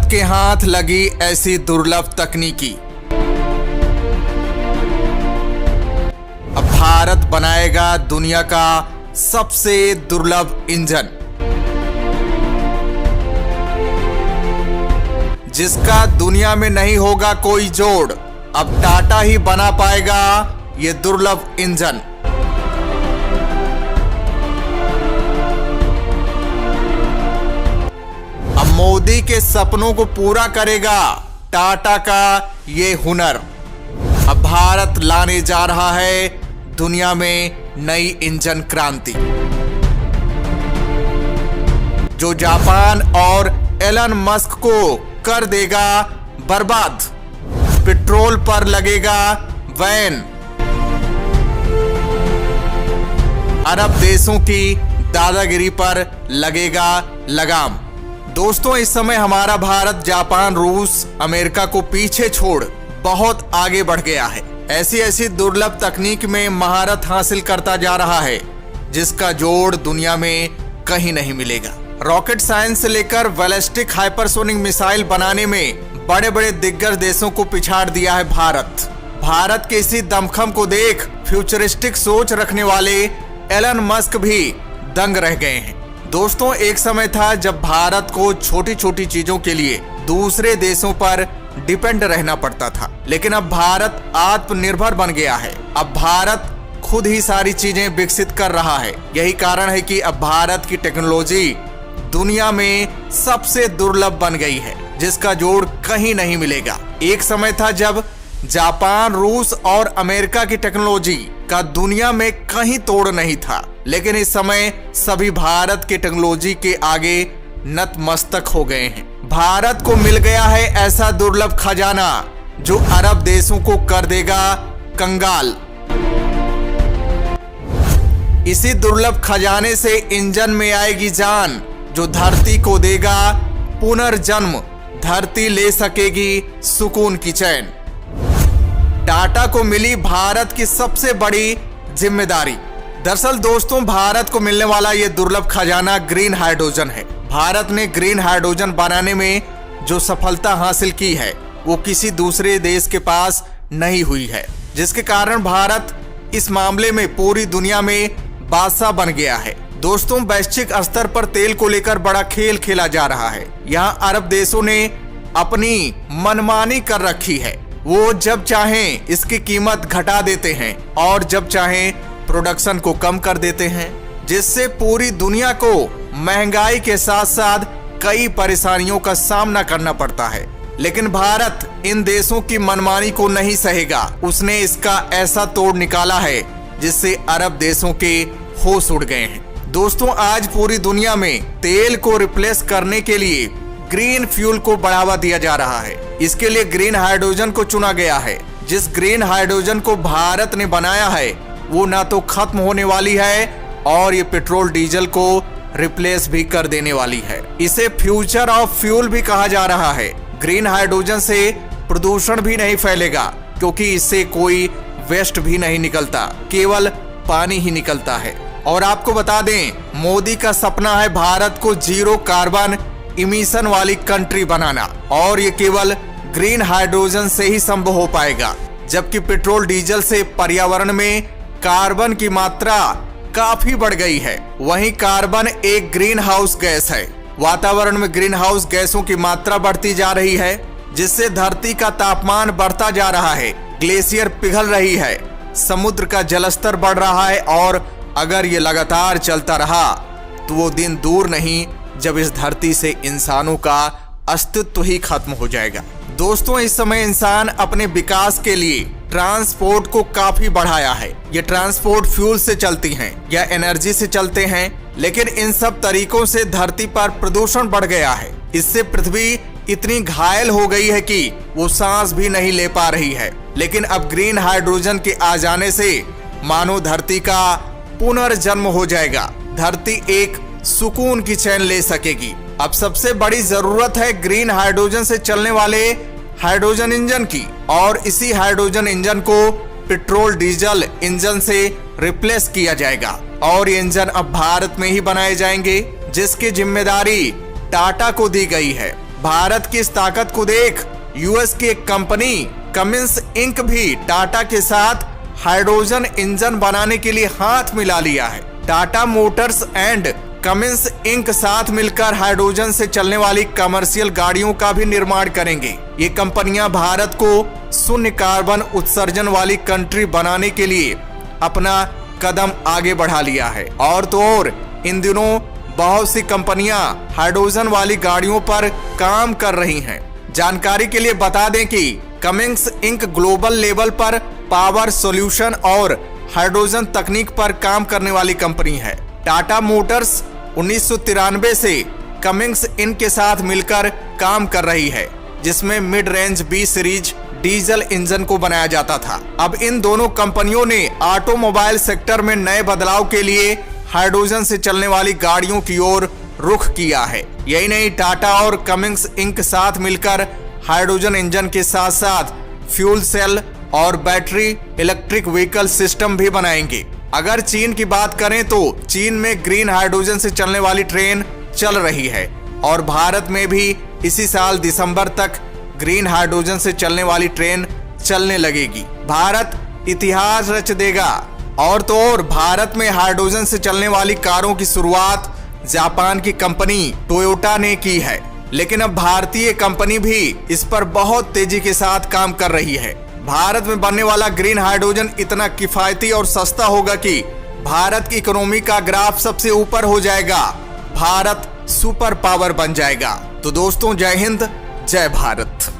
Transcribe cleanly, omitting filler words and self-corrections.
भारत के हाथ लगी ऐसी दुर्लभ तकनीकी। अब भारत बनाएगा दुनिया का सबसे दुर्लभ इंजन, जिसका दुनिया में नहीं होगा कोई जोड़। अब टाटा ही बना पाएगा ये दुर्लभ इंजन। अब मोदी के सपनों को पूरा करेगा टाटा का ये हुनर। अब भारत लाने जा रहा है दुनिया में नई इंजन क्रांति, जो जापान और एलन मस्क को कर देगा बर्बाद। पेट्रोल पर लगेगा बैन, अरब देशों की दादागिरी पर लगेगा लगाम। दोस्तों, इस समय हमारा भारत जापान, रूस, अमेरिका को पीछे छोड़ बहुत आगे बढ़ गया है। ऐसी ऐसी दुर्लभ तकनीक में महारत हासिल करता जा रहा है, जिसका जोड़ दुनिया में कहीं नहीं मिलेगा। रॉकेट साइंस से लेकर बैलिस्टिक हाइपरसोनिक मिसाइल बनाने में बड़े बड़े दिग्गज देशों को पिछाड़ दिया है भारत के इसी दमखम को देख फ्यूचरिस्टिक सोच रखने वाले एलन मस्क भी दंग रह गए हैं। दोस्तों, एक समय था जब भारत को छोटी छोटी चीजों के लिए दूसरे देशों पर डिपेंड रहना पड़ता था, लेकिन अब भारत आत्मनिर्भर बन गया है। अब भारत खुद ही सारी चीजें विकसित कर रहा है। यही कारण है कि अब भारत की टेक्नोलॉजी दुनिया में सबसे दुर्लभ बन गई है, जिसका जोड़ कहीं नहीं मिलेगा। एक समय था जब जापान, रूस और अमेरिका की टेक्नोलॉजी का दुनिया में कहीं तोड़ नहीं था, लेकिन इस समय सभी भारत के टेक्नोलॉजी के आगे नतमस्तक हो गए हैं। भारत को मिल गया है ऐसा दुर्लभ खजाना जो अरब देशों को कर देगा कंगाल। इसी दुर्लभ खजाने से इंजन में आएगी जान, जो धरती को देगा पुनर्जन्म। धरती ले सकेगी सुकून की चैन। टाटा को मिली भारत की सबसे बड़ी जिम्मेदारी। दरअसल दोस्तों, भारत को मिलने वाला यह दुर्लभ खजाना ग्रीन हाइड्रोजन है। भारत ने ग्रीन हाइड्रोजन बनाने में जो सफलता हासिल की है, वो किसी दूसरे देश के पास नहीं हुई है, जिसके कारण भारत इस मामले में पूरी दुनिया में बादशाह बन गया है। दोस्तों, वैश्विक स्तर पर तेल को लेकर बड़ा खेल खेला जा रहा है। यहाँ अरब देशों ने अपनी मनमानी कर रखी है। वो जब चाहें इसकी कीमत घटा देते हैं और जब चाहें प्रोडक्शन को कम कर देते हैं, जिससे पूरी दुनिया को महंगाई के साथ साथ कई परेशानियों का सामना करना पड़ता है। लेकिन भारत इन देशों की मनमानी को नहीं सहेगा। उसने इसका ऐसा तोड़ निकाला है जिससे अरब देशों के होश उड़ गए हैं। दोस्तों, आज पूरी दुनिया में तेल को रिप्लेस करने के लिए ग्रीन फ्यूल को बढ़ावा दिया जा रहा है। इसके लिए ग्रीन हाइड्रोजन को चुना गया है। जिस ग्रीन हाइड्रोजन को भारत ने बनाया है, वो ना तो खत्म होने वाली है और ये पेट्रोल डीजल को रिप्लेस भी कर देने वाली है। इसे फ्यूचर ऑफ फ्यूल भी कहा जा रहा है। ग्रीन हाइड्रोजन से प्रदूषण भी नहीं फैलेगा, क्योंकि इससे कोई वेस्ट भी नहीं निकलता, केवल पानी ही निकलता है। और आपको बता दें, मोदी का सपना है भारत को जीरो कार्बन इमिशन वाली कंट्री बनाना, और ये केवल ग्रीन हाइड्रोजन से ही संभव हो पाएगा। जबकि पेट्रोल डीजल से पर्यावरण में कार्बन की मात्रा काफी बढ़ गई है। वहीं कार्बन एक ग्रीन हाउस गैस है। वातावरण में ग्रीन हाउस गैसों की मात्रा बढ़ती जा रही है, जिससे धरती का तापमान बढ़ता जा रहा है, ग्लेशियर पिघल रही है, समुद्र का जलस्तर बढ़ रहा है। और अगर ये लगातार चलता रहा तो वो दिन दूर नहीं जब इस धरती से इंसानों का अस्तित्व ही खत्म हो जाएगा। दोस्तों, इस समय इंसान अपने विकास के लिए ट्रांसपोर्ट को काफी बढ़ाया है। ये ट्रांसपोर्ट फ्यूल से चलती हैं या एनर्जी से चलते हैं, लेकिन इन सब तरीकों से धरती पर प्रदूषण बढ़ गया है। इससे पृथ्वी इतनी घायल हो गई है कि वो सांस भी नहीं ले पा रही है। लेकिन अब ग्रीन हाइड्रोजन के आ जाने से मानो धरती का पुनर्जन्म हो जाएगा। धरती एक सुकून की चैन ले सकेगी। अब सबसे बड़ी जरूरत है ग्रीन हाइड्रोजन से चलने वाले हाइड्रोजन इंजन की, और इसी हाइड्रोजन इंजन को पेट्रोल डीजल इंजन से रिप्लेस किया जाएगा। और ये इंजन अब भारत में ही बनाए जाएंगे, जिसकी जिम्मेदारी टाटा को दी गई है। भारत की इस ताकत को देख यूएस की एक कंपनी कमिंस इंक भी टाटा के साथ हाइड्रोजन इंजन बनाने के लिए हाथ मिला लिया है। Tata Motors and Cummins Inc साथ मिलकर हाइड्रोजन से चलने वाली कमर्शियल गाड़ियों का भी निर्माण करेंगे। ये कंपनियां भारत को शून्य कार्बन उत्सर्जन वाली कंट्री बनाने के लिए अपना कदम आगे बढ़ा लिया है। और तो और इन दिनों बहुत सी कंपनियां हाइड्रोजन वाली गाड़ियों पर काम कर रही हैं। जानकारी के लिए बता दें कि कमिंस इंक ग्लोबल लेवल पर पावर सॉल्यूशन और हाइड्रोजन तकनीक पर काम करने वाली कंपनी है। टाटा मोटर्स 1993 से कमिंस इंक के साथ मिलकर काम कर रही है, जिसमें mid range B series diesel engine को बनाया जाता था। अब इन दोनों कंपनियों ने ऑटोमोबाइल सेक्टर में नए बदलाव के लिए हाइड्रोजन से चलने वाली गाड़ियों की ओर रुख किया है। यही नहीं, टाटा और कमिंस इंक साथ मिलकर हाइड्रोजन इंजन के साथ साथ फ्यूल सेल और बैटरी इलेक्ट्रिक व्हीकल सिस्टम भी बनाएंगे। अगर चीन की बात करें तो चीन में ग्रीन हाइड्रोजन से चलने वाली ट्रेन चल रही है और भारत में भी इसी साल दिसंबर तक ग्रीन हाइड्रोजन से चलने वाली ट्रेन चलने लगेगी। भारत इतिहास रच देगा। और तो और भारत में हाइड्रोजन से चलने वाली कारों की शुरुआत जापान की कंपनी टोयोटा ने की है, लेकिन अब भारतीय कंपनी भी इस पर बहुत तेजी के साथ काम कर रही है। भारत में बनने वाला ग्रीन हाइड्रोजन इतना किफायती और सस्ता होगा कि भारत की इकोनॉमी का ग्राफ सबसे ऊपर हो जाएगा। भारत सुपर पावर बन जाएगा। तो दोस्तों, जय हिंद, जय भारत।